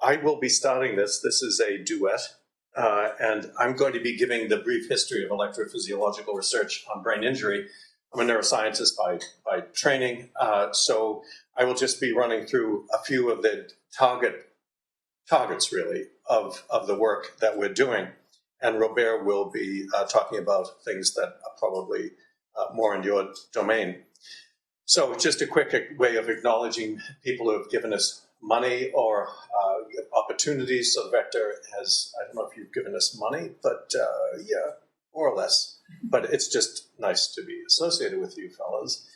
I will be starting this. This is a duet, and I'm going to be giving the brief history of electrophysiological research on brain injury. I'm a neuroscientist by training, so I will just be running through a few of the targets, really, of the work that we're doing. And Robert will be talking about things that are probably more in your domain. So just a quick way of acknowledging people who have given us money or opportunities. So the Vector has, I don't know if you've given us money, but yeah, more or less. But it's just nice to be associated with you fellas,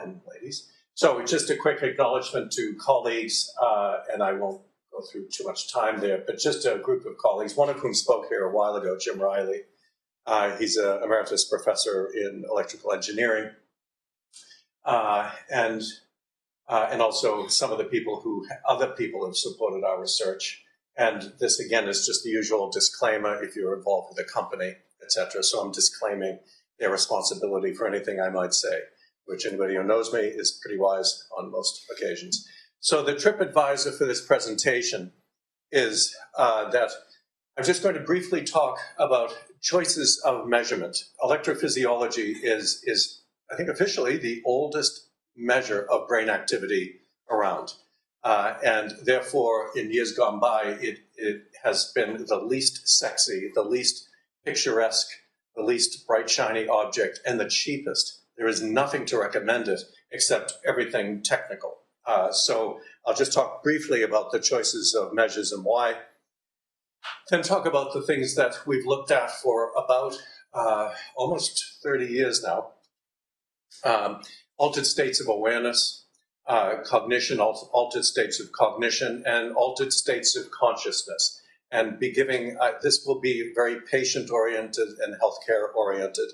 and ladies. So just a quick acknowledgement to colleagues, and I won't go through too much time there, but just a group of colleagues, one of whom spoke here a while ago, Jim Riley. He's an emeritus professor in electrical engineering. And also some of the other people have supported our research. And this, again, is just the usual disclaimer if you're involved with a company, etc. So I'm disclaiming their responsibility for anything I might say, which anybody who knows me is pretty wise on most occasions. So the TripAdvisor for this presentation is that I'm just going to briefly talk about choices of measurement. Electrophysiology is I think officially the oldest measure of brain activity around. And therefore, in years gone by, it has been the least sexy, the least picturesque, the least bright, shiny object, and the cheapest. There is nothing to recommend it except everything technical. So I'll just talk briefly about the choices of measures and why. Then talk about the things that we've looked at for about almost 30 years now. Altered states of awareness, cognition, altered states of cognition, and altered states of consciousness. And be giving, this will be very patient-oriented and healthcare-oriented.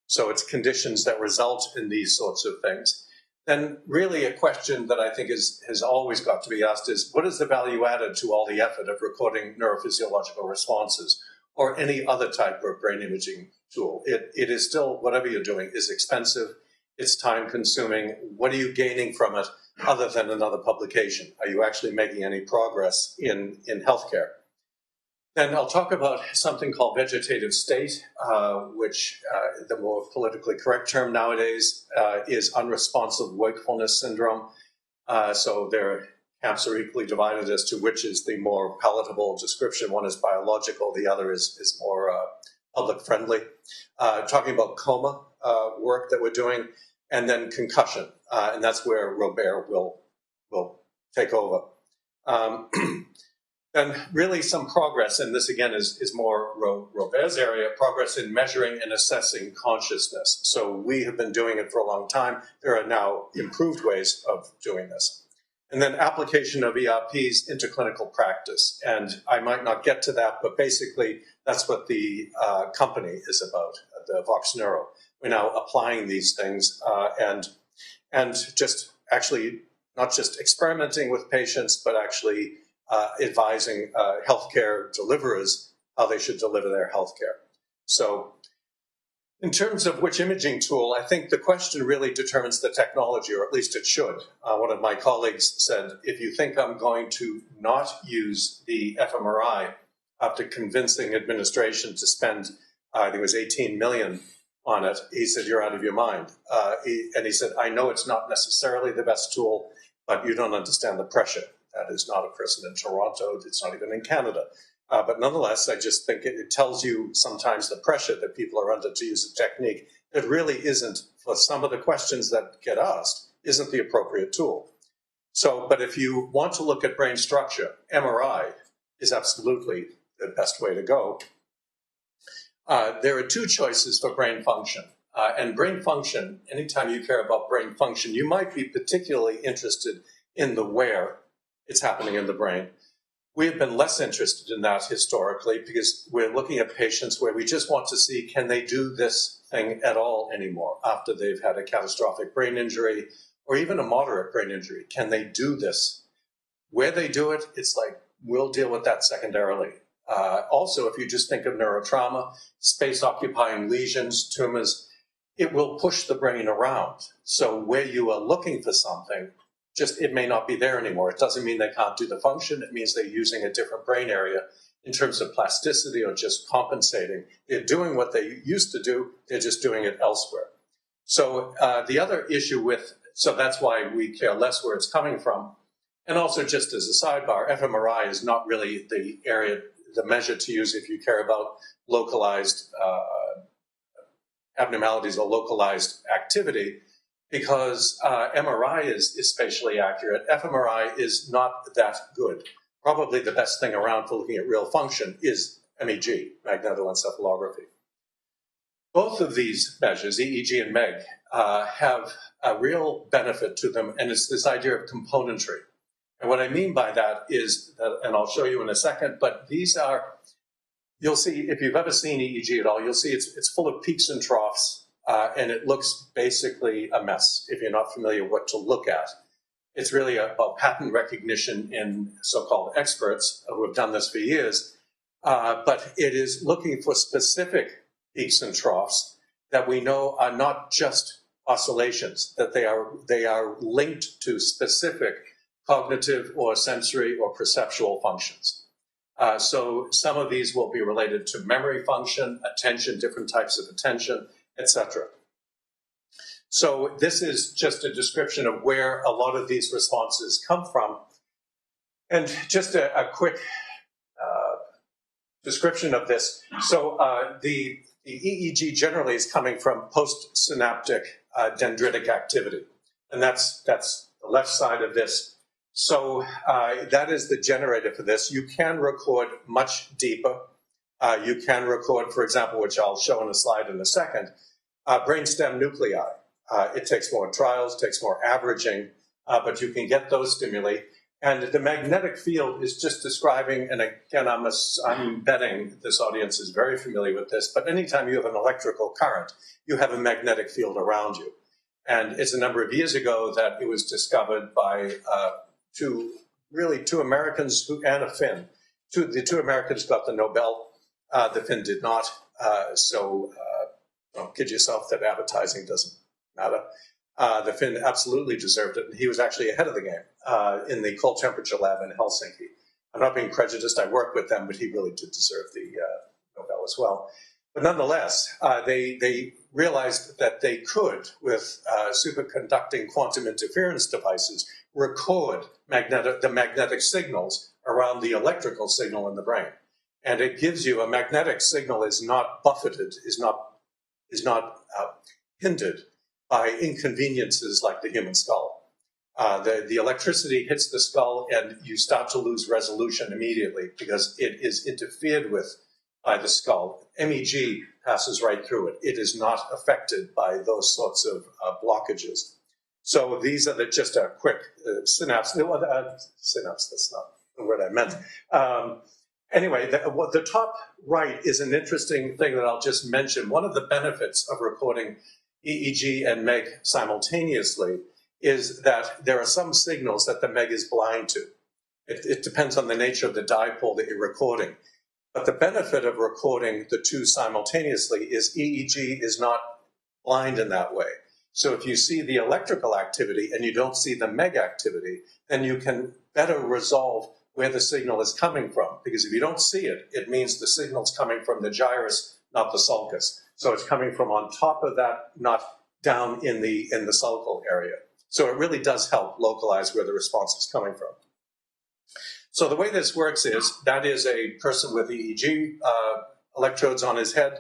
So it's conditions that result in these sorts of things. Then really a question that I think has always got to be asked is, what is the value added to all the effort of recording neurophysiological responses or any other type of brain imaging tool? It is still, whatever you're doing, is expensive. It's time consuming. What are you gaining from it other than another publication? Are you actually making any progress in healthcare? Then I'll talk about something called vegetative state, which the more politically correct term nowadays is unresponsive wakefulness syndrome. So their camps are equally divided as to which is the more palatable description. One is biological, the other is more public friendly. Talking about Coma work that we're doing, and then concussion, and that's where Robert will take over. And really some progress, and this again is more Robert's area, progress in measuring and assessing consciousness. So we have been doing it for a long time. There are now improved ways of doing this. And then application of ERPs into clinical practice. And I might not get to that, but basically that's what the company is about, the Vox Neuro. We're now applying these things and just actually not just experimenting with patients, but actually advising healthcare deliverers how they should deliver their healthcare. So in terms of which imaging tool, I think the question really determines the technology, or at least it should. One of my colleagues said, if you think I'm going to not use the fMRI after convincing administration to spend, I think it was 18 million on it, he said, you're out of your mind. And he said, I know it's not necessarily the best tool, but you don't understand the pressure. That is not a person in Toronto. It's not even in Canada. But nonetheless, I just think it tells you sometimes the pressure that people are under to use a technique that really isn't, for some of the questions that get asked, isn't the appropriate tool. So, but if you want to look at brain structure, MRI is absolutely the best way to go. There are two choices for brain function. And brain function, anytime you care about brain function, you might be particularly interested in the where it's happening in the brain. We have been less interested in that historically because we're looking at patients where we just want to see, can they do this thing at all anymore after they've had a catastrophic brain injury or even a moderate brain injury? Can they do this? Where they do it, it's like, we'll deal with that secondarily. Also, if you just think of neurotrauma, space-occupying lesions, tumors, it will push the brain around. So where you are looking for something, just it may not be there anymore. It doesn't mean they can't do the function. It means they're using a different brain area in terms of plasticity or just compensating. They're doing what they used to do, they're just doing it elsewhere. So the other issue so that's why we care less where it's coming from. And also, just as a sidebar, fMRI is not really the measure to use if you care about localized abnormalities or localized activity, because MRI is spatially accurate. fMRI is not that good. Probably the best thing around for looking at real function is MEG, magnetoencephalography. Both of these measures, EEG and MEG, have a real benefit to them, and it's this idea of componentry. And what I mean by that is, and I'll show you in a second, but these are, you'll see, if you've ever seen EEG at all, you'll see it's full of peaks and troughs, and it looks basically a mess if you're not familiar what to look at. It's really about pattern recognition in so-called experts who have done this for years, but it is looking for specific peaks and troughs that we know are not just oscillations, that they are linked to specific cognitive or sensory or perceptual functions. So some of these will be related to memory function, attention, different types of attention, etc. So this is just a description of where a lot of these responses come from. And just a quick description of this. So the EEG generally is coming from postsynaptic dendritic activity. And that's the left side of this. So that is the generator for this. You can record much deeper. You can record, for example, which I'll show in a slide in a second, brainstem nuclei. It takes more trials, takes more averaging, but you can get those stimuli. And the magnetic field is just describing, and again, I'm betting this audience is very familiar with this, but anytime you have an electrical current, you have a magnetic field around you. And it's a number of years ago that it was discovered by two Americans and a Finn. The two Americans got the Nobel, the Finn did not. So don't kid yourself that advertising doesn't matter. The Finn absolutely deserved it, and he was actually ahead of the game in the cold temperature lab in Helsinki. I'm not being prejudiced, I worked with them, but he really did deserve the Nobel as well. But nonetheless, they realized that they could, with superconducting quantum interference devices, record the magnetic signals around the electrical signal in the brain. And it gives you a magnetic signal is not buffeted, is not hindered by inconveniences like the human skull. The electricity hits the skull and you start to lose resolution immediately because it is interfered with by the skull. MEG passes right through it. It is not affected by those sorts of blockages. So these are just a quick synapse. Synapse, that's not the word I meant. Anyway, the top right is an interesting thing that I'll just mention. One of the benefits of recording EEG and MEG simultaneously is that there are some signals that the MEG is blind to. It depends on the nature of the dipole that you're recording. But the benefit of recording the two simultaneously is EEG is not blind in that way. So if you see the electrical activity and you don't see the MEG activity, then you can better resolve where the signal is coming from. Because if you don't see it, it means the signal's coming from the gyrus, not the sulcus. So it's coming from on top of that, not down in the sulcal area. So it really does help localize where the response is coming from. So the way this works is, that is a person with EEG electrodes on his head.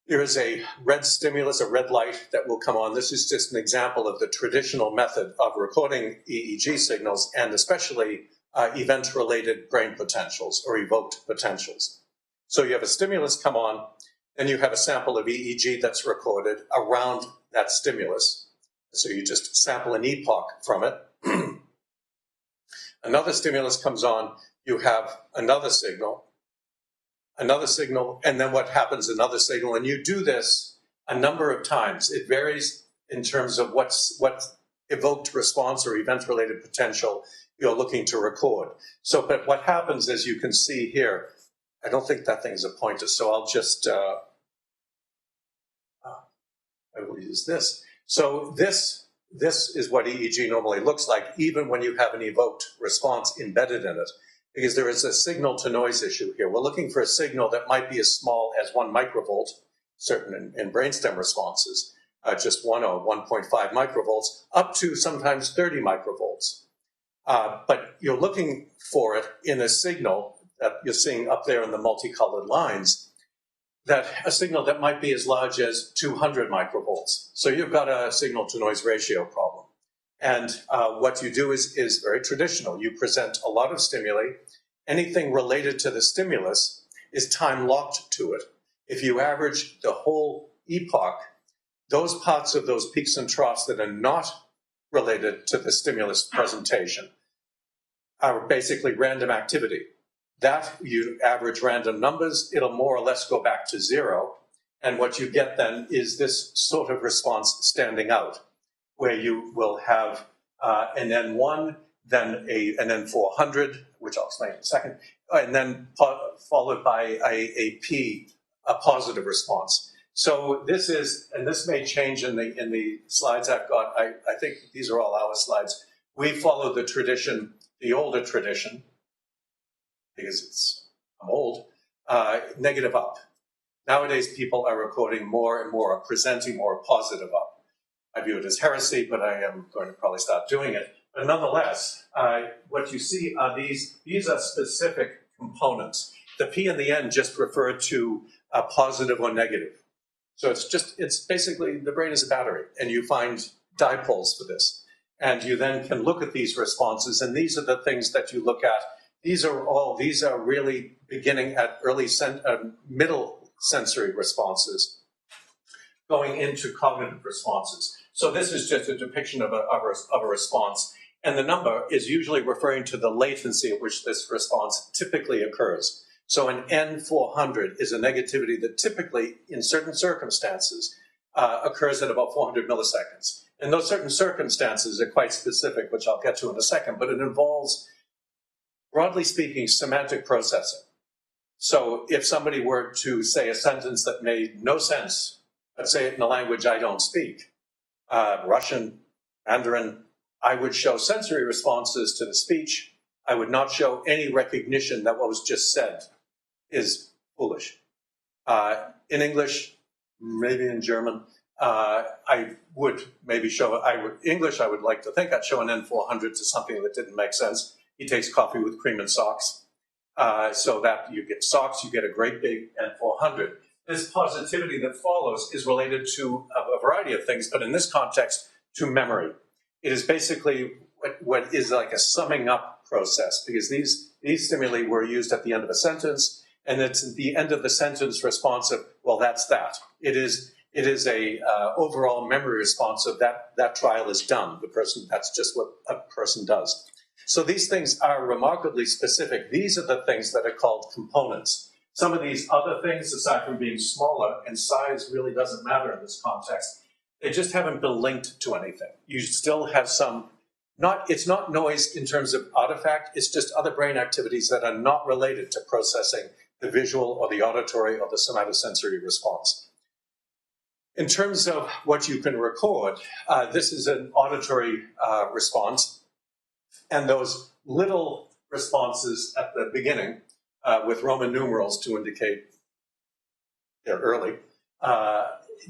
There is a red stimulus, a red light that will come on. This is just an example of the traditional method of recording EEG signals, and especially event-related brain potentials or evoked potentials. So you have a stimulus come on, then you have a sample of EEG that's recorded around that stimulus. So you just sample an epoch from it. Another stimulus comes on, you have another signal, and then what happens, another signal, and you do this a number of times. It varies in terms of what evoked response or event-related potential you're looking to record. So, but what happens, as you can see here, I don't think that thing's a pointer, so I'll just, I will use this. So this this is what EEG normally looks like, even when you have an evoked response embedded in it, because there is a signal to noise issue here. We're looking for a signal that might be as small as 1 microvolt, certain in brainstem responses, just 1 or 1.5 microvolts, up to sometimes 30 microvolts. But you're looking for it in a signal that you're seeing up there in the multicolored lines, that a signal that might be as large as 200 microvolts. So you've got a signal-to-noise ratio problem. And what you do is very traditional. You present a lot of stimuli. Anything related to the stimulus is time-locked to it. If you average the whole epoch, those parts of those peaks and troughs that are not related to the stimulus presentation are basically random activity. That you average random numbers, it'll more or less go back to 0. And what you get then is this sort of response standing out, where you will have an N1, then an N400, which I'll explain in a second, and then followed by a positive response. So this is, and this may change in the slides I've got. I think these are all our slides. We follow the tradition, the older tradition, because I'm old, negative up. Nowadays, people are recording more and more, presenting more positive up. I view it as heresy, but I am going to probably stop doing it. But nonetheless, what you see are these are specific components. The P and the N just refer to positive or negative. So it's basically, the brain is a battery, and you find dipoles for this. And you then can look at these responses, and these are the things that you look at. These are really beginning at middle sensory responses, going into cognitive responses. So this is just a depiction of a response. And the number is usually referring to the latency at which this response typically occurs. So an N400 is a negativity that typically, in certain circumstances, occurs at about 400 milliseconds. And those certain circumstances are quite specific, which I'll get to in a second, but it involves, broadly speaking, semantic processing. So if somebody were to say a sentence that made no sense, but say it in a language I don't speak, Russian, Mandarin, I would show sensory responses to the speech. I would not show any recognition that what was just said is foolish. In English, maybe in German, I would maybe show, English, I would like to think I'd show an N400 to something that didn't make sense. He takes coffee with cream and socks. So that you get socks, you get a great big N400. This positivity that follows is related to a variety of things, but in this context, to memory. It is basically what is like a summing up process, because these stimuli were used at the end of a sentence, and it's at the end of the sentence response of, well, that's that. It is a overall memory response of that trial is done. That's just what a person does. So these things are remarkably specific. These are the things that are called components. Some of these other things, aside from being smaller, and size really doesn't matter in this context, they just haven't been linked to anything. You still have some, it's not noise in terms of artifact, it's just other brain activities that are not related to processing the visual or the auditory or the somatosensory response. In terms of what you can record, this is an auditory response. And those little responses at the beginning with Roman numerals to indicate they're early,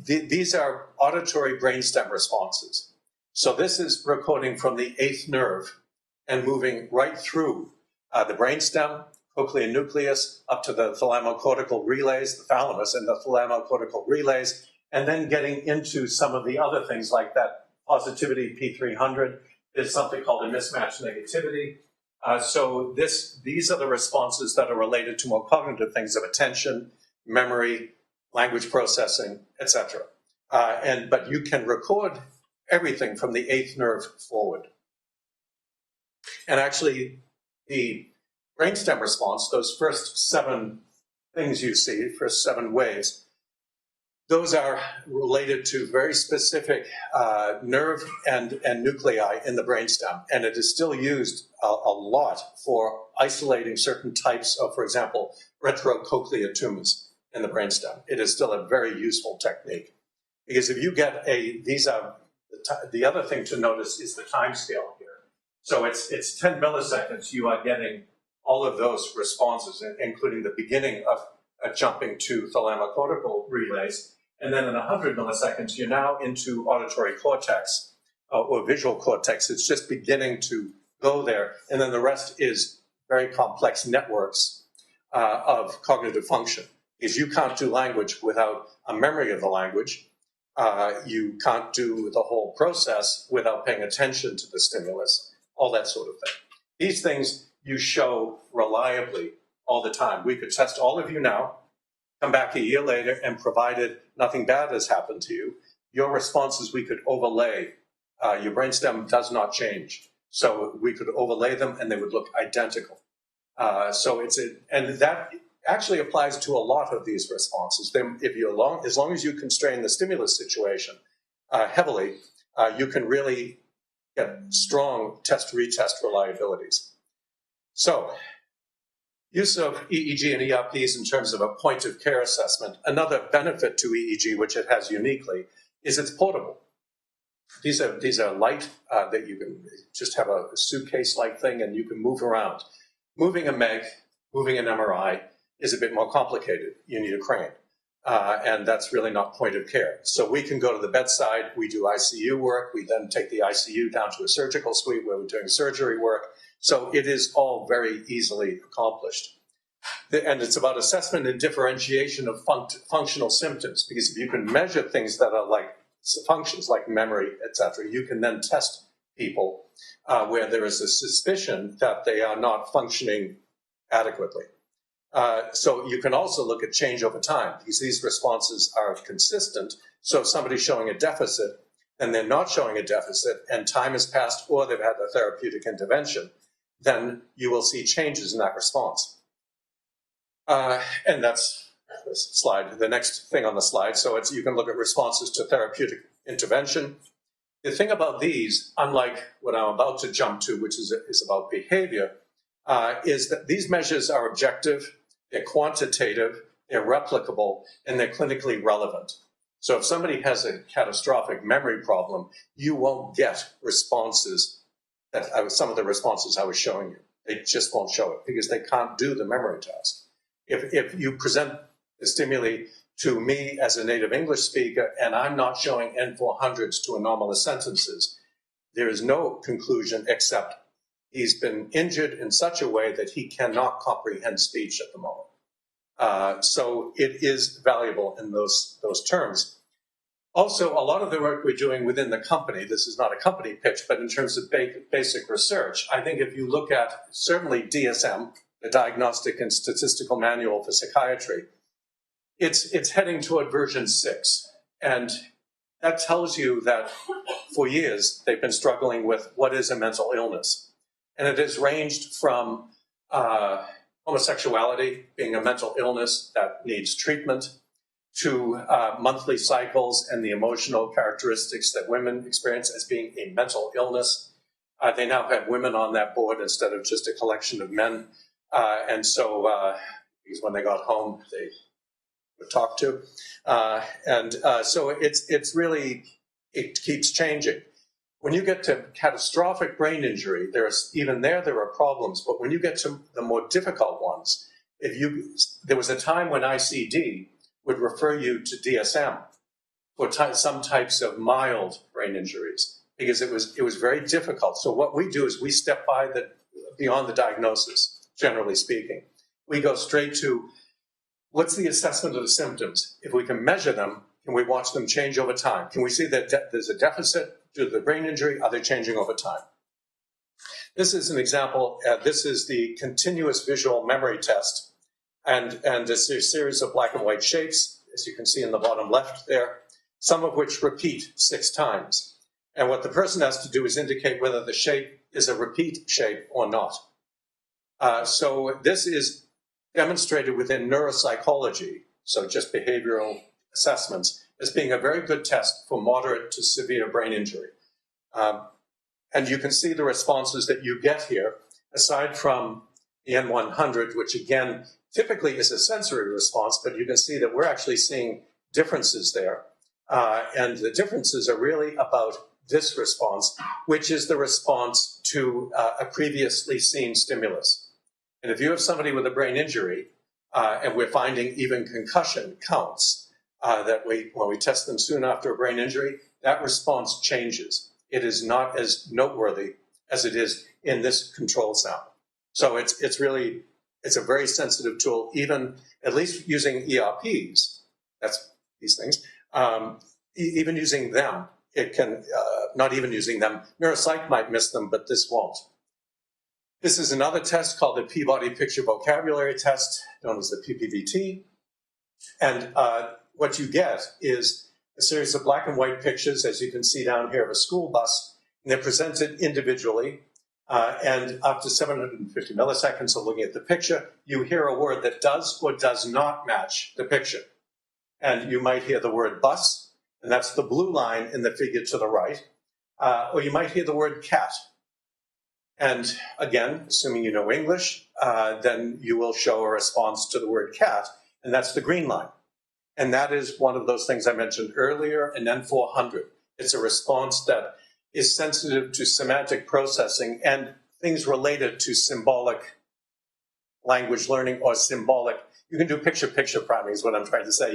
these are auditory brainstem responses. So this is recording from the 8th nerve and moving right through the brainstem, cochlear nucleus, up to the thalamocortical relays, the thalamus and the thalamocortical relays, and then getting into some of the other things like that positivity P300. Is something called a mismatch negativity. So these are the responses that are related to more cognitive things of attention, memory, language processing, etc. But you can record everything from the 8th nerve forward. And actually, the brainstem response, those first 7 things you see, first 7 waves, those are related to very specific nerve and nuclei in the brainstem, and it is still used a lot for isolating certain types of, for example, retrocochlear tumors in the brainstem. It is still a very useful technique, because if you get these are the the other thing to notice is the time scale here. So it's 10 milliseconds. You are getting all of those responses, including the beginning of jumping to thalamocortical relays. And then in 100 milliseconds, you're now into auditory cortex or visual cortex. It's just beginning to go there. And then the rest is very complex networks of cognitive function. Because you can't do language without a memory of the language. You can't do the whole process without paying attention to the stimulus, all that sort of thing. These things you show reliably all the time. We could test all of you now, come back a year later, and provided nothing bad has happened to you, your responses we could overlay. Your brainstem does not change. So we could overlay them and they would look identical. And that actually applies to a lot of these responses. Then as long as you constrain the stimulus situation heavily, you can really get strong test-retest reliabilities. So, use of EEG and ERPs in terms of a point-of-care assessment. Another benefit to EEG, which it has uniquely, is it's portable. These are light that you can just have a suitcase-like thing and you can move around. Moving a MEG, moving an MRI is a bit more complicated. You need a crane. And that's really not point of care. So we can go to the bedside, we do ICU work, we then take the ICU down to a surgical suite where we're doing surgery work. So it is all very easily accomplished. And it's about assessment and differentiation of functional symptoms, because if you can measure things that are like functions like memory, etc., you can then test people where there is a suspicion that they are not functioning adequately. So you can also look at change over time, because these responses are consistent. So if somebody's showing a deficit and they're not showing a deficit and time has passed or they've had a therapeutic intervention, then you will see changes in that response. And that's this slide, the next thing on the slide. So you can look at responses to therapeutic intervention. The thing about these, unlike what I'm about to jump to, which is about behavior, is that these measures are objective, they're quantitative, they're replicable, and they're clinically relevant. So if somebody has a catastrophic memory problem, you won't get responses some of the responses I was showing you. They just won't show it because they can't do the memory task. If you present the stimuli to me as a native English speaker and I'm not showing N400s to anomalous sentences, there is no conclusion except he's been injured in such a way that he cannot comprehend speech at the moment. So it is valuable in those terms. Also, a lot of the work we're doing within the company, this is not a company pitch, but in terms of basic research, I think if you look at certainly DSM, the Diagnostic and Statistical Manual for Psychiatry, it's heading toward version 6. And that tells you that for years they've been struggling with what is a mental illness. And it has ranged from homosexuality being a mental illness that needs treatment to monthly cycles and the emotional characteristics that women experience as being a mental illness. They now have women on that board instead of just a collection of men. And so because when they got home, they were talked to. So it's really, it keeps changing. When you get to catastrophic brain injury, there are problems. But when you get to the more difficult ones, there was a time when ICD would refer you to DSM for some types of mild brain injuries because it was very difficult. So what we do is we step beyond the diagnosis, generally speaking. We go straight to what's the assessment of the symptoms? If we can measure them, can we watch them change over time? Can we see that there's a deficit due to the brain injury? Are they changing over time? This is an example. This is the continuous visual memory test. And it's a series of black and white shapes, as you can see in the bottom left there, some of which repeat 6 times. And what the person has to do is indicate whether the shape is a repeat shape or not. So this is demonstrated within neuropsychology, so just behavioral assessments, as being a very good test for moderate to severe brain injury. And you can see the responses that you get here, aside from the N100, which again, typically is a sensory response, but you can see that we're actually seeing differences there. And the differences are really about this response, which is the response to a previously seen stimulus. And if you have somebody with a brain injury, and we're finding even concussion counts, when we test them soon after a brain injury, that response changes. It is not as noteworthy as it is in this control sound. So it's a very sensitive tool, even at least using ERPs, that's these things, even using them, it can, not even using them, neuropsych might miss them, but this won't. This is another test called the Peabody Picture Vocabulary Test, known as the PPVT. And what you get is a series of black and white pictures, as you can see down here, of a school bus, and they're presented individually. And after 750 milliseconds of looking at the picture, you hear a word that does or does not match the picture. And you might hear the word bus, and that's the blue line in the figure to the right. Or you might hear the word cat. And again, assuming you know English, then you will show a response to the word cat, and that's the green line. And that is one of those things I mentioned earlier, an N400. It's a response that is sensitive to semantic processing and things related to symbolic language learning or symbolic. You can do picture-picture priming is what I'm trying to say.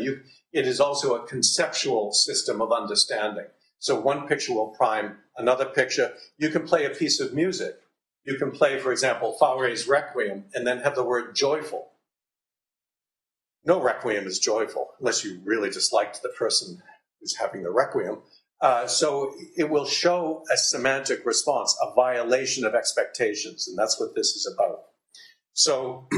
It is also a conceptual system of understanding. So one picture will prime another picture. You can play a piece of music. You can play, for example, Fauré's Requiem and then have the word joyful. No requiem is joyful unless you really disliked the person who's having the requiem. So it will show a semantic response, a violation of expectations, and that's what this is about. So,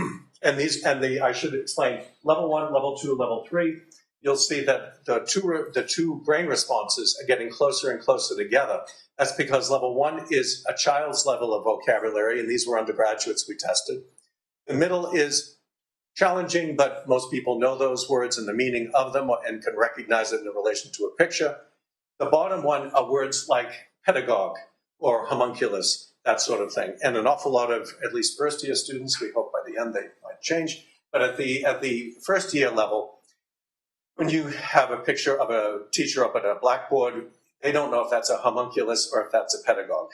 I should explain level 1, level 2, level 3. You'll see that the two brain responses are getting closer and closer together. That's because level 1 is a child's level of vocabulary, and these were undergraduates we tested. The middle is challenging, but most people know those words and the meaning of them and can recognize it in relation to a picture. The bottom one are words like pedagogue or homunculus, that sort of thing. And an awful lot of, at least first-year students, we hope by the end they might change, but at the first-year level, when you have a picture of a teacher up at a blackboard, they don't know if that's a homunculus or if that's a pedagogue.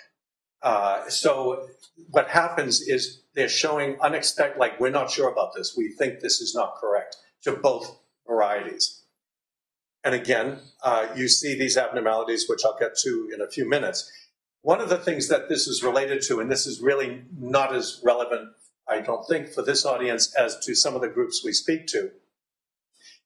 So what happens is they're showing unexpected, like, we're not sure about this. We think this is not correct, to both varieties. And again, you see these abnormalities, which I'll get to in a few minutes. One of the things that this is related to, and this is really not as relevant, I don't think, for this audience as to some of the groups we speak to,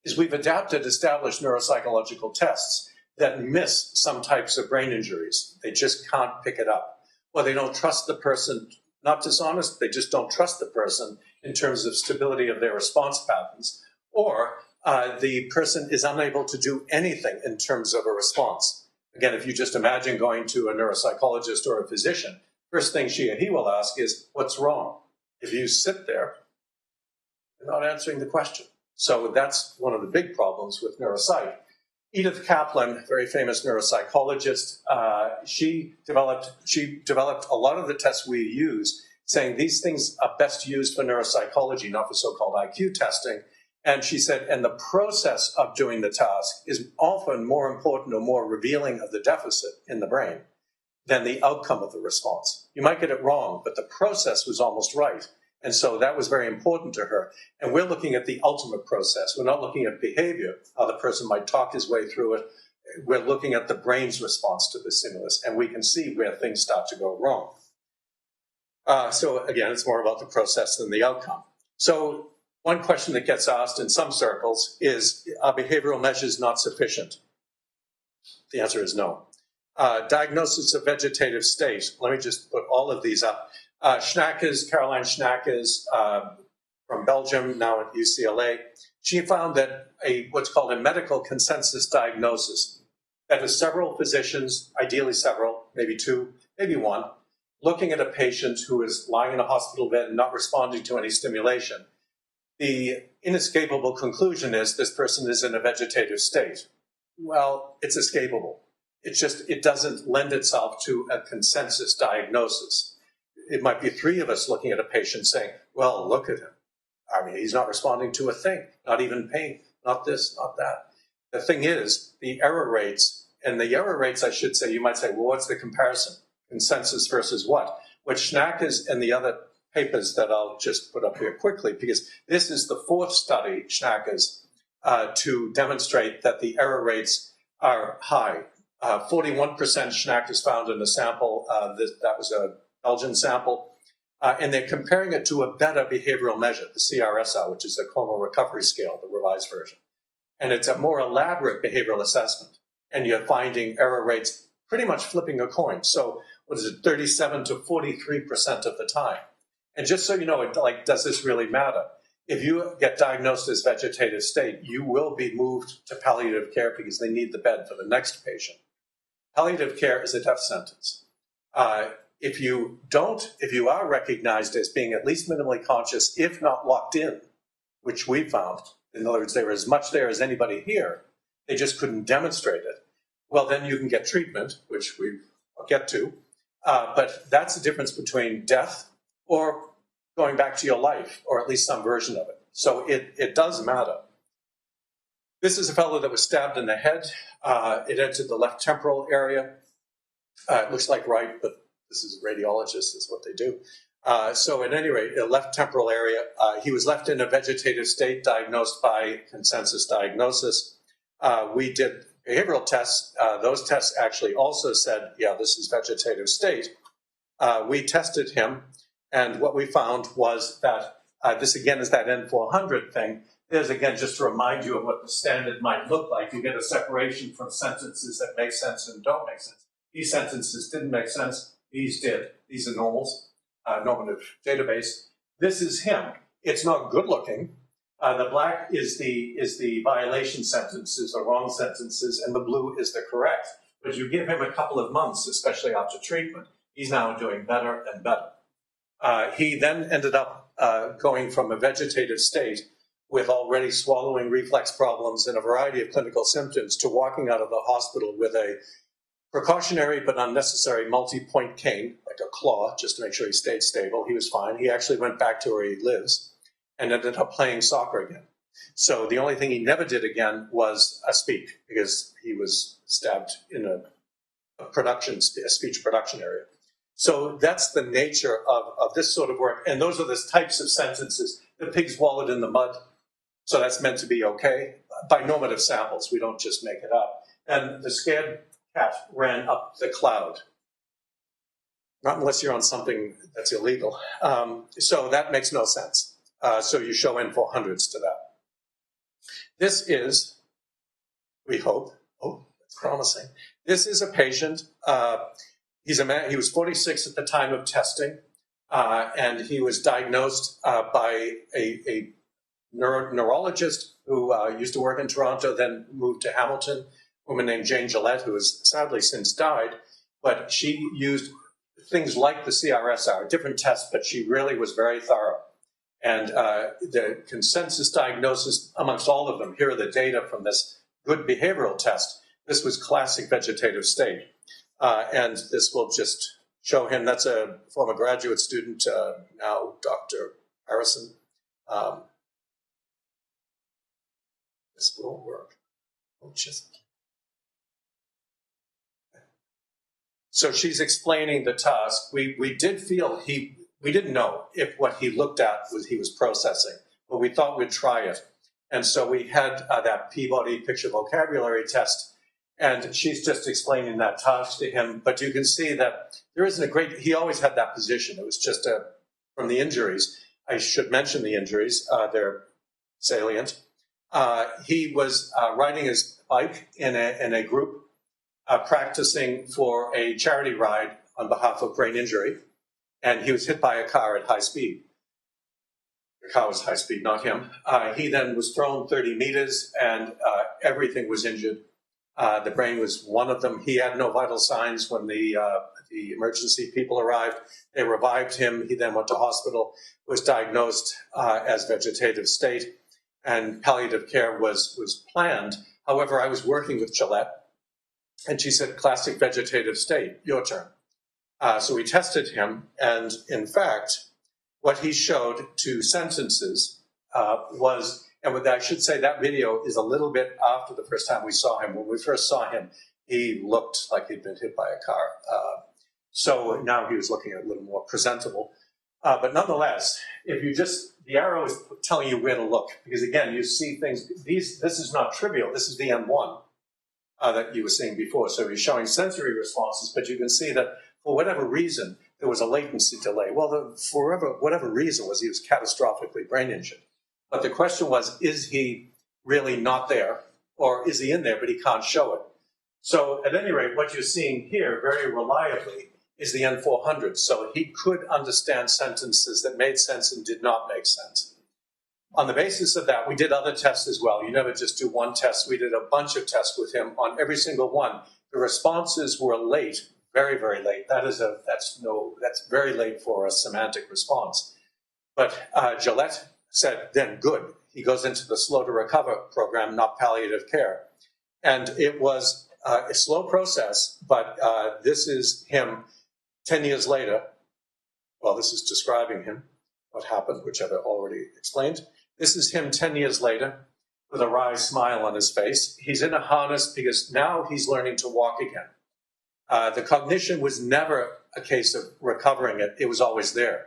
is we've adapted established neuropsychological tests that miss some types of brain injuries. They just can't pick it up. Or they don't trust the person, not dishonest, they just don't trust the person in terms of stability of their response patterns. Or the person is unable to do anything in terms of a response. Again, if you just imagine going to a neuropsychologist or a physician, first thing she or he will ask is, what's wrong? If you sit there, you're not answering the question. So that's one of the big problems with neuropsych. Edith Kaplan, very famous neuropsychologist, she developed a lot of the tests we use, saying these things are best used for neuropsychology, not for so-called IQ testing. And she said, and the process of doing the task is often more important or more revealing of the deficit in the brain than the outcome of the response. You might get it wrong, but the process was almost right. And so that was very important to her. And we're looking at the ultimate process. We're not looking at behavior, how the person might talk his way through it. We're looking at the brain's response to the stimulus, and we can see where things start to go wrong. So again, it's more about the process than the outcome. So one question that gets asked in some circles is, are behavioral measures not sufficient? The answer is no. Diagnosis of vegetative state. Let me just put all of these up. Caroline Schnackes from Belgium, now at UCLA, she found that what's called a medical consensus diagnosis, that is several physicians, ideally several, maybe two, maybe one, looking at a patient who is lying in a hospital bed and not responding to any stimulation. The inescapable conclusion is this person is in a vegetative state. Well, it's escapable. It doesn't lend itself to a consensus diagnosis. It might be three of us looking at a patient saying, well, look at him. I mean, he's not responding to a thing, not even pain, not this, not that. The thing is, the error rates and the error rates, I should say, you might say, well, what's the comparison? Consensus versus what? What Schnack is, and the other papers that I'll just put up here quickly, because this is the fourth study, Schnack is, to demonstrate that the error rates are high. 41% Schnack is found in a sample. That was a Belgian sample. And they're comparing it to a better behavioral measure, the CRSR, which is the Coma recovery scale, the revised version. And it's a more elaborate behavioral assessment. And you're finding error rates pretty much flipping a coin. So what is it, 37 to 43% of the time. And just so you know, does this really matter? If you get diagnosed as vegetative state, you will be moved to palliative care because they need the bed for the next patient. Palliative care is a death sentence. If you are recognized as being at least minimally conscious, if not locked in, which we found, in other words, they were as much there as anybody here, they just couldn't demonstrate it, well, then you can get treatment, which we'll get to. But that's the difference between death or going back to your life, or at least some version of it. So it does matter. This is a fellow that was stabbed in the head. It entered the left temporal area. It looks like right, but this is radiologists, is what they do. So at any rate, the left temporal area, he was left in a vegetative state, diagnosed by consensus diagnosis. We did behavioral tests. Those tests actually also said, yeah, this is vegetative state. We tested him, and what we found was that this again is that N400 thing. There's again just to remind you of what the standard might look like. You get a separation from sentences that make sense and don't make sense. These sentences didn't make sense. These did. These are normals, normative database. This is him. It's not good looking. The black is the violation sentences or wrong sentences, and the blue is the correct. But you give him a couple of months, especially after treatment, he's now doing better and better. He then ended up going from a vegetative state with already swallowing reflex problems and a variety of clinical symptoms to walking out of the hospital with a precautionary but unnecessary multi-point cane, like a claw, just to make sure he stayed stable. He was fine. He actually went back to where he lives and ended up playing soccer again. So the only thing he never did again was speak, because he was stabbed in a speech production area. So that's the nature of this sort of work. And those are the types of sentences. The pig's wallet in the mud. So that's meant to be okay by normative samples. We don't just make it up. And the scared cat ran up the cloud. Not unless you're on something that's illegal. So that makes no sense. So you show N400s to that. This is, we hope, that's promising. This is a patient. He's a man. He was 46 at the time of testing, and he was diagnosed by a neurologist who used to work in Toronto, then moved to Hamilton, a woman named Jane Gillette, who has sadly since died. But she used things like the CRSR, a different test, but she really was very thorough. And the consensus diagnosis amongst all of them, here are the data from this good behavioral test. This was classic vegetative state. And this will just show him, that's a former graduate student, now Dr. Harrison. This will work. So she's explaining the task. We did feel we didn't know if what he looked at was he was processing, but we thought we'd try it. And so we had that Peabody picture vocabulary test, and she's just explaining that task to him. But you can see that there isn't he always had that position. It was just from the injuries. I should mention the injuries. They're salient. He was riding his bike in a group, practicing for a charity ride on behalf of brain injury. And he was hit by a car at high speed. The car was high speed, not him. He then was thrown 30 meters, and everything was injured. The brain was one of them. He had no vital signs when the emergency people arrived. They revived him. He then went to hospital, was diagnosed as vegetative state, and palliative care was planned. However, I was working with Gillette, and she said, classic vegetative state, your turn. So we tested him, and in fact, what he showed to sentences was, and I should say that video is a little bit after the first time we saw him. When we first saw him, he looked like he'd been hit by a car. So now he was looking a little more presentable. But nonetheless, if you just, the arrow is telling you where to look, because again, you see things, this is not trivial. This is the M1 that you were seeing before. So he's showing sensory responses, but you can see that for whatever reason, there was a latency delay. Well, whatever reason was he was catastrophically brain injured. But the question was, is he really not there? Or is he in there, but he can't show it? So at any rate, what you're seeing here very reliably is the N400. So he could understand sentences that made sense and did not make sense. On the basis of that, we did other tests as well. You never just do one test. We did a bunch of tests with him. On every single one, the responses were late, very, very late. That's very late for a semantic response. But Gillette said, then good. He goes into the slow to recover program, not palliative care. And it was a slow process, but this is him 10 years later. Well, this is describing him, what happened, which I've already explained. This is him 10 years later with a wry smile on his face. He's in a harness because now he's learning to walk again. The cognition was never a case of recovering it. It was always there.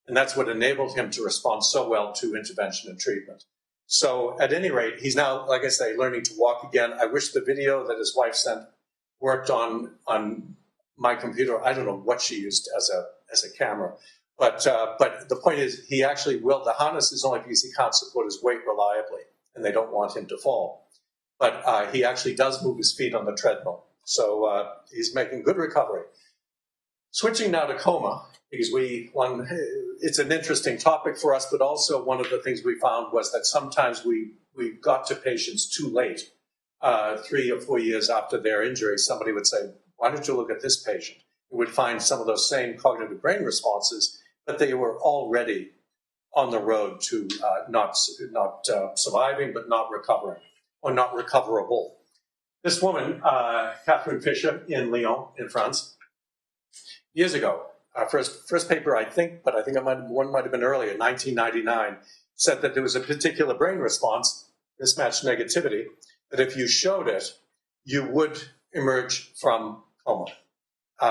And that's what enabled him to respond so well to intervention and treatment. So at any rate, he's now, like I say, learning to walk again. I wish the video that his wife sent worked on my computer. I don't know what she used as a camera. But the point is, he actually will. The harness is only because he can't support his weight reliably, and they don't want him to fall. But he actually does move his feet on the treadmill. So he's making good recovery. Switching now to coma, because it's an interesting topic for us, but also one of the things we found was that sometimes we got to patients too late. 3 or 4 years after their injury, somebody would say, why don't you look at this patient? You would find some of those same cognitive brain responses, but they were already on the road to not surviving, but not recovering or not recoverable. This woman, Catherine Fisher in Lyon, in France, years ago, first paper, I think one might have been earlier, 1999, said that there was a particular brain response, mismatch negativity, that if you showed it, you would emerge from coma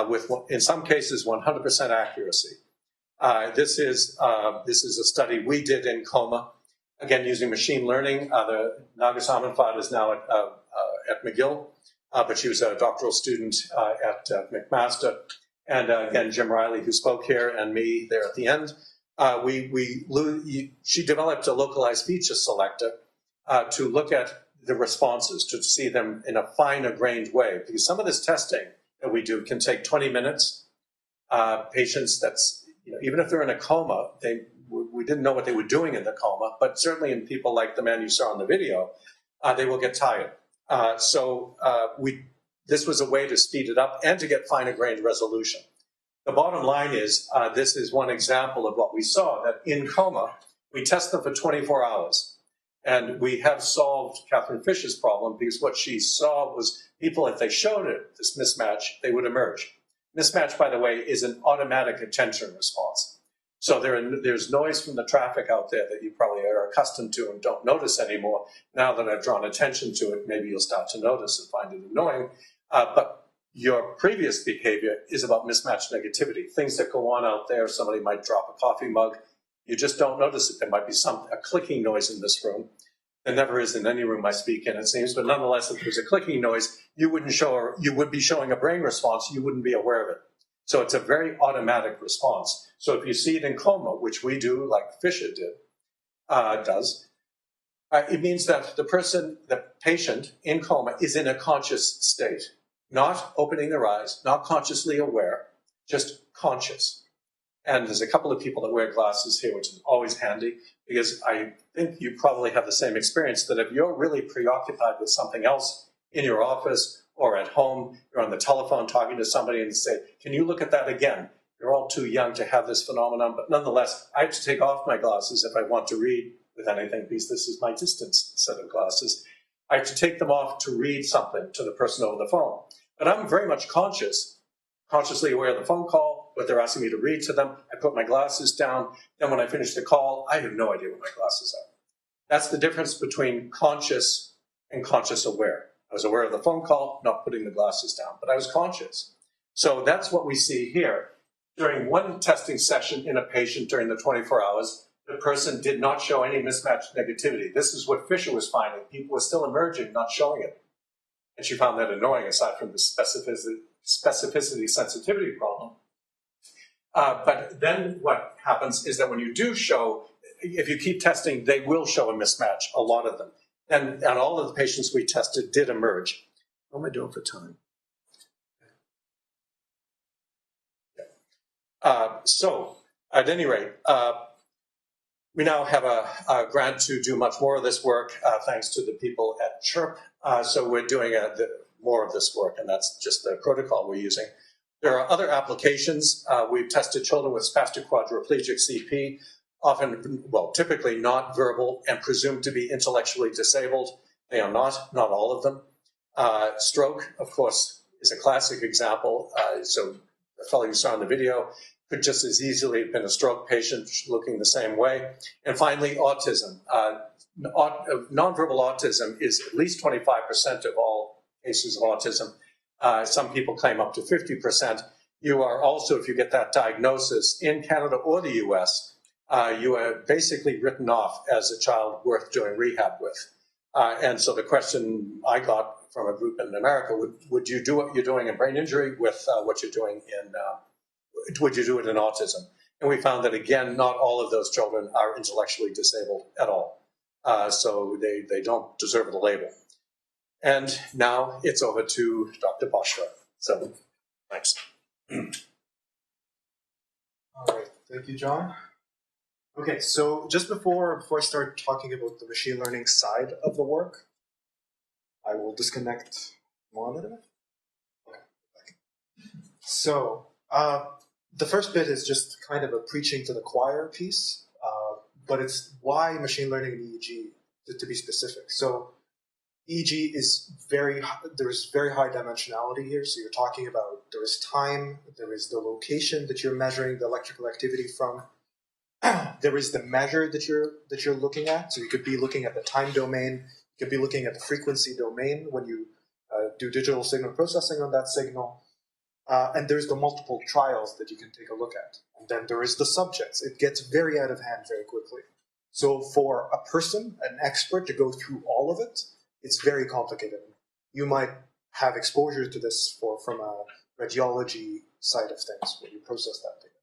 with, in some cases, 100% accuracy. This is a study we did in coma, again using machine learning. The Naga Samanfad is now at McGill, but she was a doctoral student at McMaster. And again, Jim Riley, who spoke here, and me there at the end. She developed a localized feature selector to look at the responses, to see them in a finer grained way. Because some of this testing that we do can take 20 minutes. Patients even if they're in a coma, we didn't know what they were doing in the coma, but certainly in people like the man you saw in the video, they will get tired. This was a way to speed it up and to get finer grained resolution. The bottom line is, this is one example of what we saw, that in coma, we test them for 24 hours. And we have solved Catherine Fisher's problem because what she saw was people, if they showed it, this mismatch, they would emerge. Mismatch, by the way, is an automatic attention response. So there's noise from the traffic out there that you probably are accustomed to and don't notice anymore. Now that I've drawn attention to it, maybe you'll start to notice and find it annoying. But your previous behavior is about mismatch negativity. Things that go on out there, somebody might drop a coffee mug. You just don't notice it. There might be a clicking noise in this room. There never is in any room I speak in, it seems. But nonetheless, if there's a clicking noise, you would be showing a brain response. You wouldn't be aware of it. So it's a very automatic response. So if you see it in coma, which we do, like Fisher does, it means that the patient in coma is in a conscious state, not opening their eyes, not consciously aware, just conscious. And there's a couple of people that wear glasses here, which is always handy, because I think you probably have the same experience that if you're really preoccupied with something else in your office or at home, you're on the telephone talking to somebody and say, can you look at that again? You're all too young to have this phenomenon, but nonetheless, I have to take off my glasses if I want to read with anything, because this is my distance set of glasses. I have to take them off to read something to the person over the phone. But I'm very much consciously aware of the phone call, what they're asking me to read to them. I put my glasses down. Then when I finish the call, I have no idea what my glasses are. That's the difference between conscious and conscious aware. I was aware of the phone call, not putting the glasses down, but I was conscious. So that's what we see here. During one testing session in a patient during the 24 hours, the person did not show any mismatch negativity. This is what Fisher was finding. People were still emerging, not showing it. And she found that annoying, aside from the specificity sensitivity problem. But then what happens is that when you do show, if you keep testing, they will show a mismatch, a lot of them. And all of the patients we tested did emerge. What am I doing for time? So, at any rate, we now have a grant to do much more of this work, thanks to the people at CHIRP. So we're doing more of this work, and that's just the protocol we're using. There are other applications. We've tested children with spastic quadriplegic CP, typically not verbal and presumed to be intellectually disabled. They are not all of them. Stroke, of course, is a classic example. So the fellow you saw in the video could just as easily have been a stroke patient looking the same way. And finally, autism. Nonverbal autism is at least 25% of all cases of autism. Some people claim up to 50%. You are also, if you get that diagnosis in Canada or the US, you are basically written off as a child worth doing rehab with. And so the question I got from a group in America, would you do what you're doing in brain injury with what you're doing in, would you do it in autism? And we found that, again, not all of those children are intellectually disabled at all. So they don't deserve the label. And now it's over to Dr. Boschra. So, thanks. All right, thank you, John. Okay, so just before I start talking about the machine learning side of the work, I will disconnect monitor. Okay. So the first bit is just kind of a preaching to the choir piece, but it's why machine learning and EEG, to be specific. So EEG is there's very high dimensionality here. So you're talking about there is time, there is the location that you're measuring the electrical activity from. There is the measure that you're looking at. So you could be looking at the time domain, you could be looking at the frequency domain when you do digital signal processing on that signal. And there's the multiple trials that you can take a look at. And then there is the subjects. It gets very out of hand very quickly. So for a person, an expert, to go through all of it, it's very complicated. You might have exposure to this from a radiology side of things where you process that data.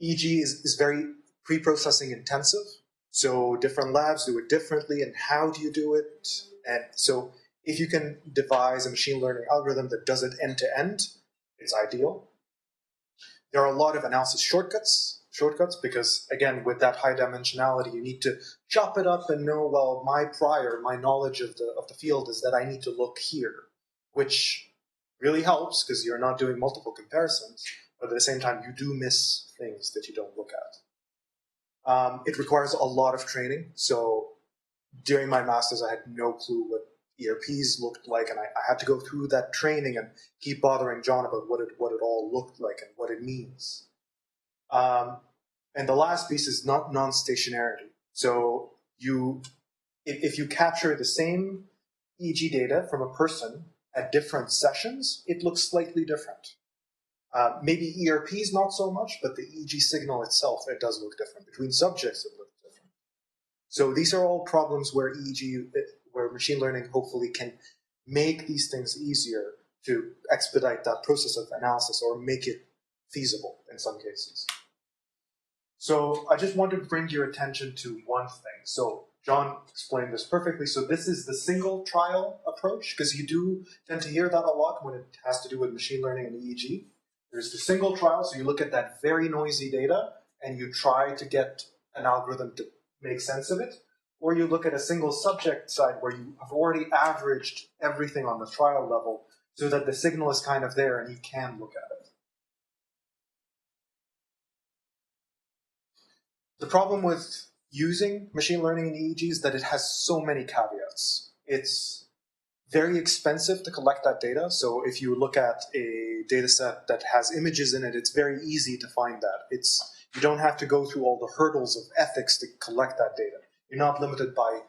EEG is very pre-processing intensive. So different labs do it differently, and how do you do it? And so if you can devise a machine learning algorithm that does it end to end, it's ideal. There are a lot of analysis shortcuts because, again, with that high dimensionality, you need to chop it up and know, well, my knowledge of the field is that I need to look here, which really helps because you're not doing multiple comparisons, but at the same time, you do miss things that you don't look at. It requires a lot of training. So during my master's, I had no clue what ERPs looked like, and I had to go through that training and keep bothering John about what it all looked like and what it means. And the last piece is non-stationarity. So if you capture the same EEG data from a person at different sessions, it looks slightly different. Maybe ERPs not so much, but the EEG signal itself, it does look different. Between subjects, it looks different. So these are all problems where where machine learning hopefully can make these things easier to expedite that process of analysis or make it feasible in some cases. So I just want to bring your attention to one thing. So John explained this perfectly. So this is the single trial approach, because you do tend to hear that a lot when it has to do with machine learning and EEG. There's the single trial, so you look at that very noisy data and you try to get an algorithm to make sense of it. Or you look at a single subject side where you have already averaged everything on the trial level so that the signal is kind of there and you can look at it. The problem with using machine learning in EEG is that it has so many caveats. It's very expensive to collect that data. So if you look at a data set that has images in it, it's very easy to find that. You don't have to go through all the hurdles of ethics to collect that data. You're not limited by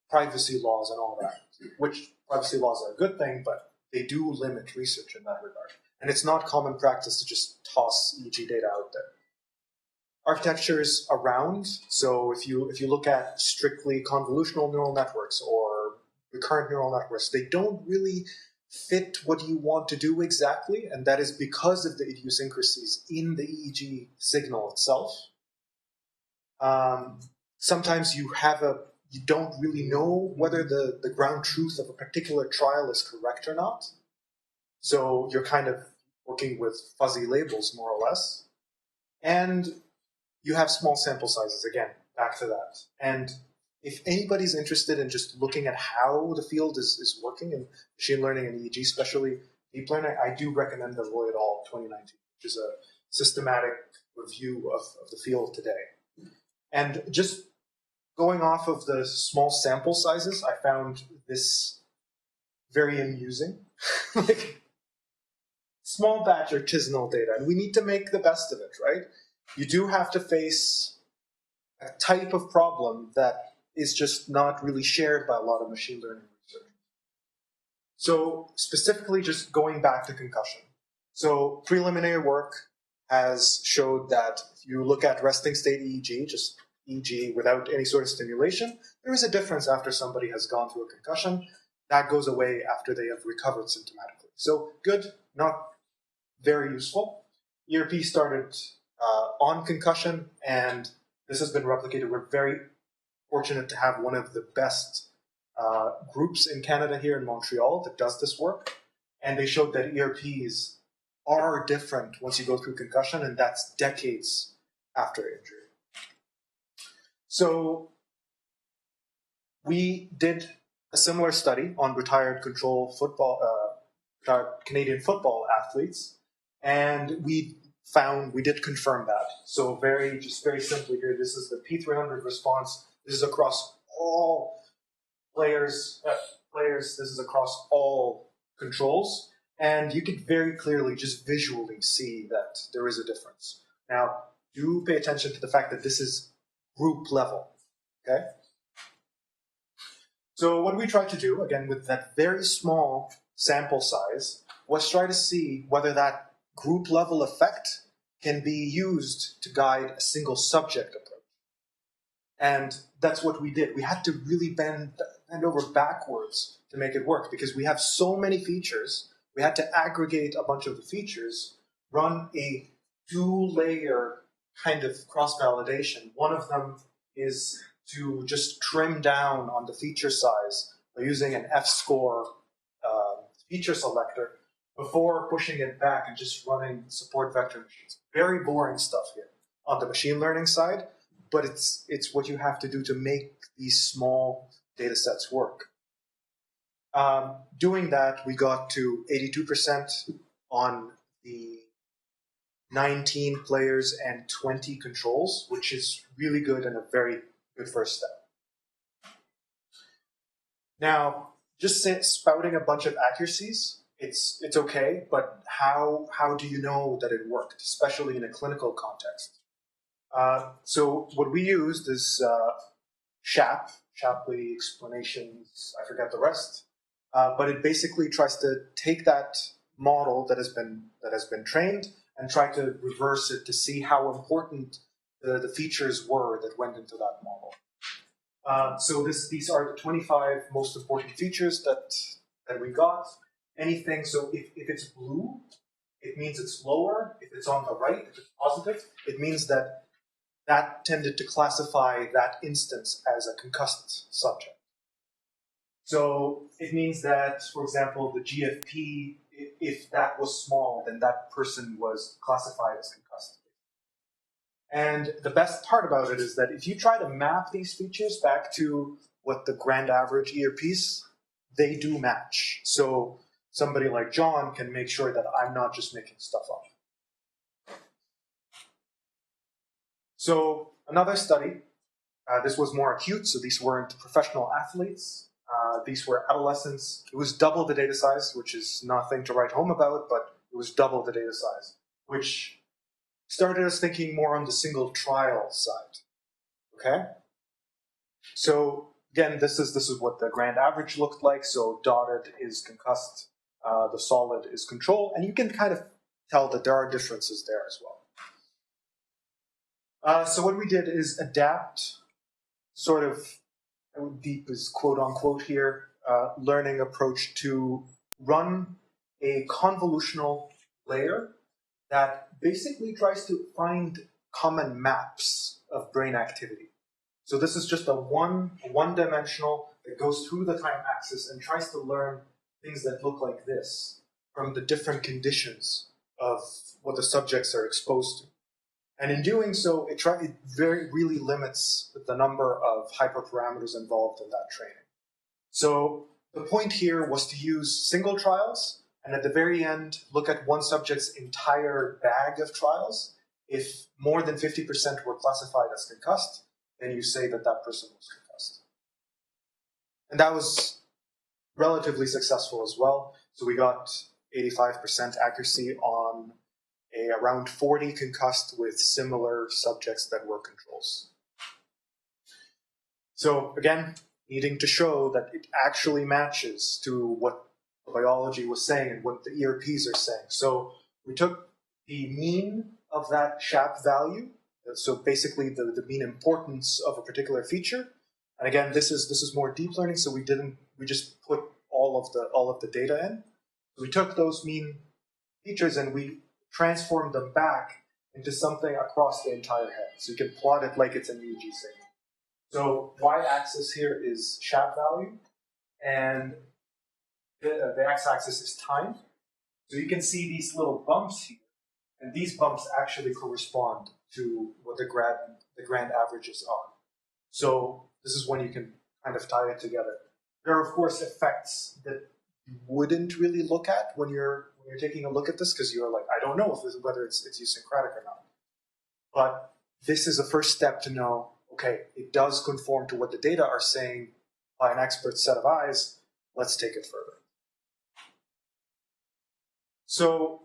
privacy laws and all that. which privacy laws are a good thing, but they do limit research in that regard. And it's not common practice to just toss EEG data out there. Architectures around, so if you look at strictly convolutional neural networks or recurrent neural networks, they don't really fit what you want to do exactly, and that is because of the idiosyncrasies in the EEG signal itself. Sometimes you don't really know whether the ground truth of a particular trial is correct or not. So you're kind of working with fuzzy labels, more or less. And you have small sample sizes, again, back to that. And if anybody's interested in just looking at how the field is working in machine learning and EEG, especially deep learning, I do recommend the Roy et al. 2019, which is a systematic review of the field today. And just going off of the small sample sizes, I found this very amusing. Like, small batch artisanal data, and we need to make the best of it, right? You do have to face a type of problem that is just not really shared by a lot of machine learning research. So specifically just going back to concussion. So preliminary work has showed that if you look at resting state EEG, just EEG without any sort of stimulation, there is a difference after somebody has gone through a concussion. That goes away after they have recovered symptomatically. So good, not very useful. ERP started on concussion, and this has been replicated. We're very fortunate to have one of the best groups in Canada here in Montreal that does this work, and they showed that ERPs are different once you go through concussion, and that's decades after injury. So we did a similar study on retired Canadian football athletes, and we did confirm that. So very simply here, this is the P300 response. This is across all players. This is across all controls, and you could very clearly, just visually, see that there is a difference. Now, do pay attention to the fact that this is group level. Okay. So what we tried to do, again, with that very small sample size, was try to see whether that group level effect can be used to guide a single subject approach. And that's what we did. We had to really bend over backwards to make it work because we have so many features. We had to aggregate a bunch of the features, run a 2-layer kind of cross-validation. One of them is to just trim down on the feature size by using an F-score feature selector before pushing it back and just running support vector machines. Very boring stuff here on the machine learning side, but it's what you have to do to make these small data sets work. Doing that, we got to 82% on the 19 players and 20 controls, which is really good and a very good first step. Now, just spouting a bunch of accuracies, it's okay, but how do you know that it worked, especially in a clinical context? So what we used is Shapley explanations, I forget the rest, but it basically tries to take that model that has been trained and try to reverse it to see how important the features were that went into that model. So these are the 25 most important features that we got. Anything, so if it's blue, it means it's lower. If it's on the right, if it's positive, it means that tended to classify that instance as a concussed subject. So it means that, for example, the GFP, if that was small, then that person was classified as concussed. And the best part about it is that if you try to map these features back to what the grand average ERPs, they do match. So somebody like John can make sure that I'm not just making stuff up. So another study, this was more acute, so these weren't professional athletes. These were adolescents. It was double the data size, which is nothing to write home about, but it was double the data size, which started us thinking more on the single trial side. Okay? So again, this is what the grand average looked like. So dotted is concussed, the solid is control, and you can kind of tell that there are differences there as well. So what we did is adapt sort of, deep is quote unquote here, learning approach to run a convolutional layer that basically tries to find common maps of brain activity. So this is just a one-dimensional that goes through the time axis and tries to learn things that look like this from the different conditions of what the subjects are exposed to. And in doing so, it really limits the number of hyperparameters involved in that training. So the point here was to use single trials, and at the very end, look at one subject's entire bag of trials. If more than 50% were classified as concussed, then you say that that person was concussed. And that was relatively successful as well. So we got 85% accuracy on around 40 concussed with similar subjects that were controls. So again, needing to show that it actually matches to what the biology was saying and what the ERPs are saying. So we took the mean of that SHAP value, so basically the mean importance of a particular feature. And again, this is more deep learning, so we just put all of the data in. So we took those mean features and we transformed them back into something across the entire head. So you can plot it like it's an EEG signal. So y-axis here is SHAP value, and the x-axis is time. So you can see these little bumps here, and these bumps actually correspond to what the grand averages are. So this is when you can kind of tie it together. There are, of course, effects that you wouldn't really look at when you're taking a look at this, because you're like, I don't know whether it's idiosyncratic or not. But this is a first step to know, okay, it does conform to what the data are saying by an expert set of eyes. Let's take it further. So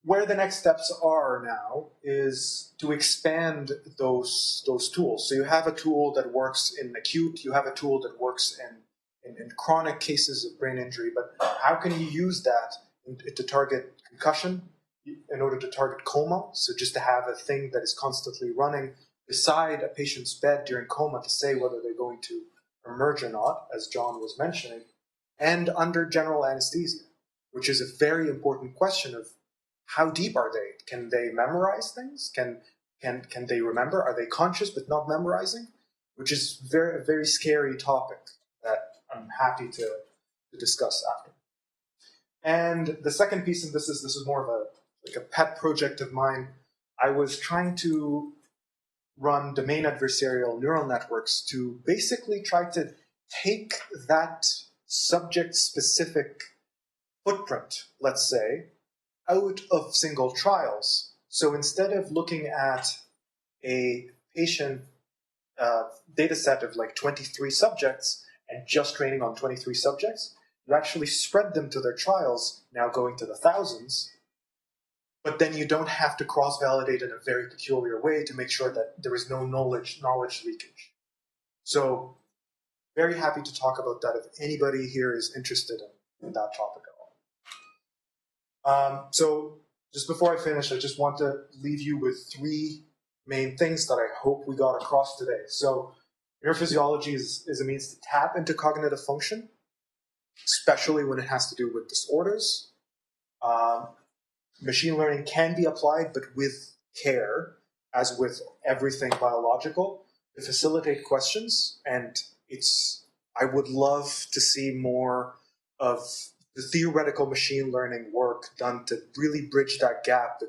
where the next steps are now is to expand those tools. So you have a tool that works in acute, you have a tool that works in chronic cases of brain injury, but how can you use that to target concussion, in order to target coma? So just to have a thing that is constantly running beside a patient's bed during coma to say whether they're going to emerge or not, as John was mentioning, and under general anesthesia, which is a very important question of how deep are they? Can they memorize things? Can they remember? Are they conscious but not memorizing? Which is a very scary topic that I'm happy to discuss after. And the second piece, and this is more of a pet project of mine, I was trying to run domain adversarial neural networks to basically try to take that subject-specific footprint, let's say, out of single trials. So instead of looking at a patient data set of like 23 subjects and just training on 23 subjects, you actually spread them to their trials, now going to the thousands, but then you don't have to cross-validate in a very peculiar way to make sure that there is no knowledge leakage. So very happy to talk about that if anybody here is interested in that topic at all. So just before I finish, I just want to leave you with three main things that I hope we got across today. So neurophysiology is a means to tap into cognitive function, especially when it has to do with disorders. Machine learning can be applied, but with care, as with everything biological, to facilitate questions. And I would love to see more of the theoretical machine learning work done to really bridge that gap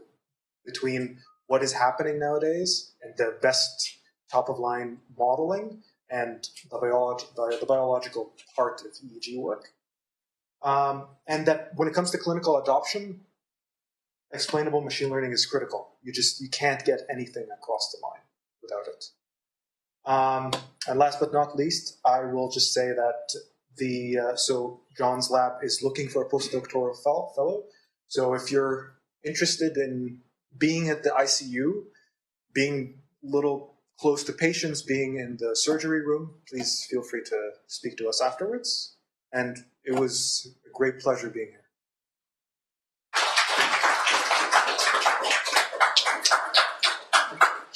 between what is happening nowadays and the best top-of-line modeling and the biological part of EEG work. And that when it comes to clinical adoption, explainable machine learning is critical. You can't get anything across the line without it. And last but not least, I will just say that so John's lab is looking for a postdoctoral fellow. So if you're interested in being at the ICU, being a little close to patients being in the surgery room, please feel free to speak to us afterwards. And it was a great pleasure being here.